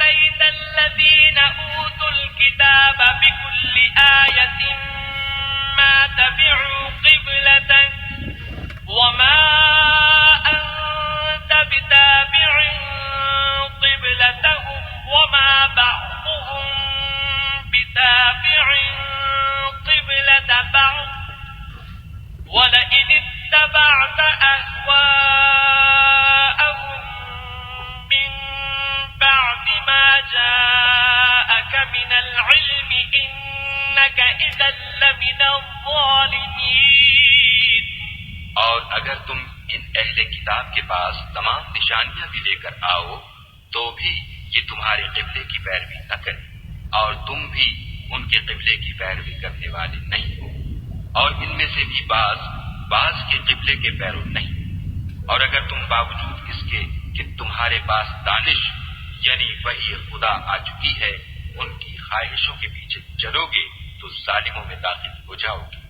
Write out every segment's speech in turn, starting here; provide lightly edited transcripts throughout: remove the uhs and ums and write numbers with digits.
ليت الذين أوتوا الكتاب بكل آية ما تبعوا قبلتك وما أنت بتابع قبلتهم وما بعضهم بتابع قبلة بعض ولئن اتبعت أهواءهم من بعد ما جاءك من العلم إنك إذا لمن الظالمين. اور اگر تم ان اہل کتاب کے پاس تمام نشانیاں بھی لے کر آؤ تو بھی یہ تمہارے قبلے کی پیروی نہ کرے اور تم بھی ان کے قبلے کی پیروی کرنے والے نہیں ہو اور ان میں سے بھی بعض کے قبلے کے پیرو نہیں. اور اگر تم باوجود اس کے کہ تمہارے پاس دانش یعنی وہی خدا آ چکی ہے ان کی خواہشوں کے پیچھے چلو گے تو ظالموں میں داخل ہو جاؤ گے.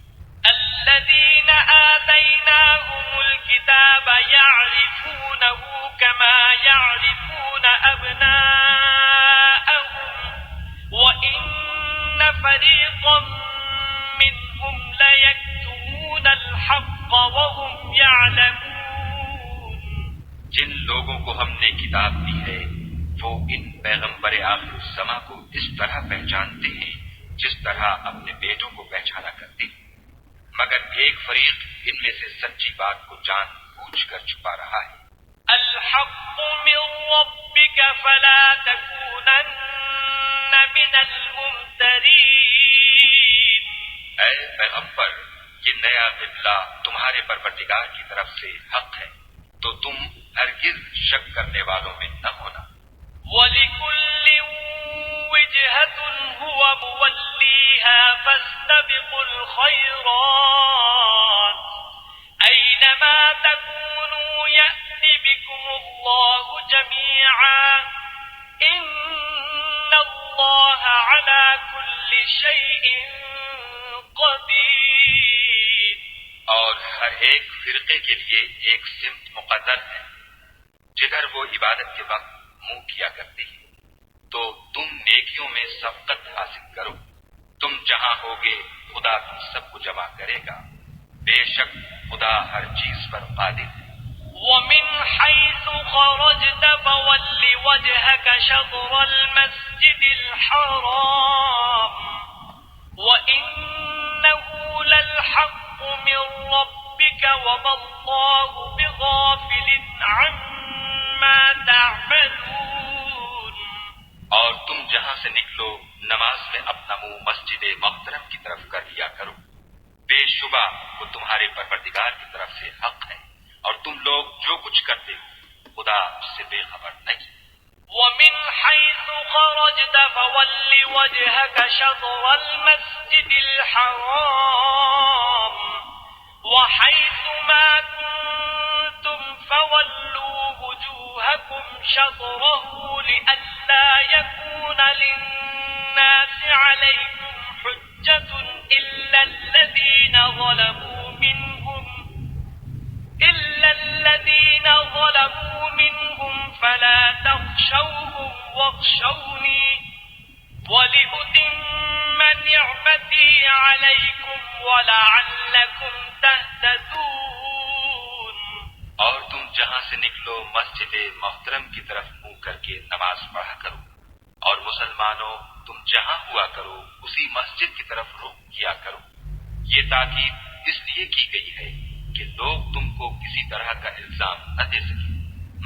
الذين آتيناهم الكتاب يعرفونه كما يعرفون أبناءهم وإن فريقا منهم ليكتمون الحق وهم يعلمون. جن لوگوں کو ہم نے کتاب دی ہے وہ ان پیغمبر آخر الزماں کو اس طرح پہچانتے ہیں جس طرح اپنے بیٹوں کو پہچانا کرتے ہیں مگر ایک فریق ان میں سے سچی بات کو جان بوجھ کر چھپا رہا ہے. الحق من ربك فلا تكونن من الممترين. اے پیغمبر یہ نیا قبلہ تمہارے پروردگار کی طرف سے حق ہے تو تم ہرگز شک کرنے والوں میں نہ ہونا. وَلِكُلٍّ وِجْهَةٌ هُوَ مُوَلِّيهَا فَاسْتَبِقُوا الْخَيْرَاتِ أَيْنَمَا تَكُونُوا يَأْتِ بِكُمُ اللَّهُ جَمِيعًا إِنَّ اللَّهَ عَلَى كُلِّ شَيْءٍ قَدِيرٌ. اور ہر ایک فرقے کے لیے ایک سمت مقرر ہے جدھر وہ عبادت کے وقت منہ کیا کرتے ہیں تو تم نیکیوں میں سبقت حاصل کرو. تم جہاں ہوگے خدا تم سب کو جمع کرے گا. بے شک خدا ہر چیز پر قادر ہے. وَمِنْ حَيْثُ خَرَجْتَ فَوَلِّ وَجْهَكَ شَطْرَ الْمَسْجِدِ الْحَرَامِ وَإِنَّهُ لَلْحَقُّ مِنْ رَبِّكَ وَمَا اللَّهُ بِغَافِلٍ عَمَّا تَعْمَلُونَ. اور تم جہاں سے نکلو نماز میں اپنا منہ مسجد محترم کی طرف کر لیا کرو. بے شبہ وہ تمہارے پروردگار کی طرف سے حق ہے اور تم لوگ جو کچھ کرتے ہو خدا اس سے بے خبر نہیں. وَمِنْ حَيْثُ خَرَجْتَ فَوَلِّ وَجْهَكَ شَطْرَ الْمَسْجِدِ الْحَرَامِ وَحَيْثُ مَا كُنْتُمْ فَوَلُّوا وُجُوهَكُمْ شَطْرَهُ لِئَلَّا يَكُونَ لِلنَّاسِ عَلَيْكُمْ حُجَّةٌ إِلَّا الَّذِينَ ظَلَمُوا مِنْهُمْ فَلَا تَخْشَوْهُمْ وَاخْشَوْنِي وَلِأُتِمَّ نِعْمَتِي عَلَيْكُمْ وَلَعَلَّكُمْ تَهْتَدُونَ. اور تم جہاں سے نکلو مسجد محترم کی طرف منہ کر کے نماز پڑھا کرو اور مسلمانوں تم جہاں ہوا کرو اسی مسجد کی طرف رخ کیا کرو. یہ تاکید اس لیے کی گئی ہے کہ لوگ تم کو کسی طرح کا الزام نہ دے سکیں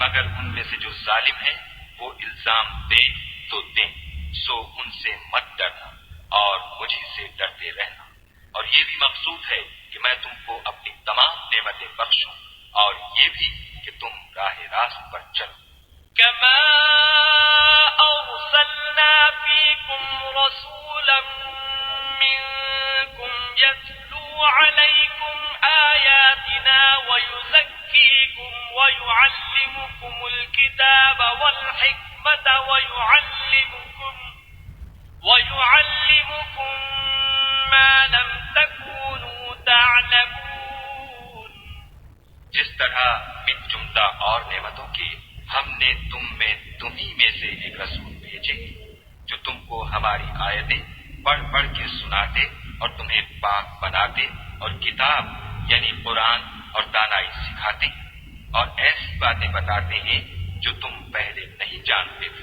مگر ان میں سے جو ظالم ہیں وہ الزام دیں تو دیں سو ان سے مت ڈرنا اور مجھے سے ڈرتے رہنا. اور یہ بھی مقصود ہے کہ میں تم کو اپنی تمام نعمتیں بخشوں اور یہ بھی کہ تم راہ راست پر چلو. كما أرسلنا فيكم رسولا منكم يتلو عليكم آياتنا ويزكيكم ويعلمكم الكتاب والحكمة ويعلمكم ما لم تكونوا تعلمون. جس طرح من جملہ اور نعمتوں کے ہم نے تم میں تمہیں میں سے ایک رسول بھیجا بھیجے جو تم کو ہماری آیتیں پڑھ پڑھ کے سناتے اور تمہیں پاک بناتے اور کتاب یعنی قرآن اور دانائی سکھاتے اور ایسی باتیں بتاتے ہیں جو تم پہلے نہیں جانتے تھے۔